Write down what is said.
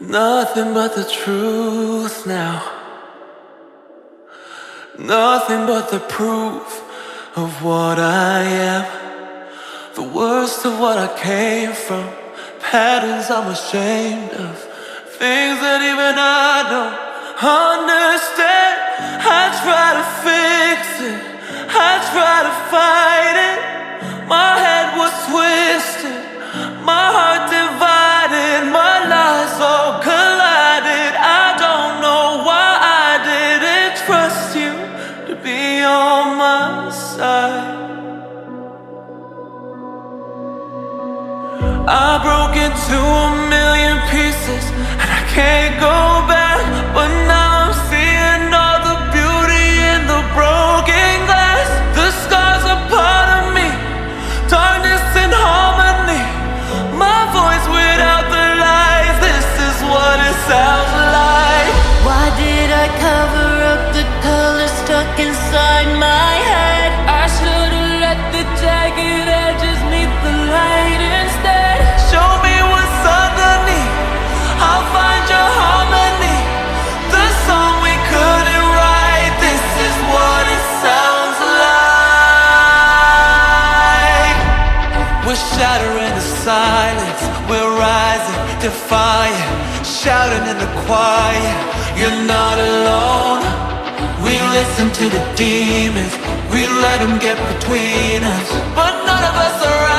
Nothing but the truth now. Nothing but the proof of what I am. The worst of what I came from. Patterns I'm ashamed of. Things that even I don't understand. I try to fix it, I try to fight it. My head was twisted, my heart divided, my lies all collided. I don't know why I didn't trust you to be on my side. I broke into a million pieces and I can't go back, but now I'm seeing all the beauty in the broken glass. The scars are part of me, darkness and harmony. My voice without the lies, this is what it sounds like. Why did I cover up the color stuck inside my head? I should've let the jagged edges meet the light instead. Show me what's underneath, I'll find your harmony. The song we couldn't write, this is what it sounds like. We're shattering the silence, we're rising, defiant, shouting in the quiet. You're not alone. We listen to the demons, we let them get between us, but none of us are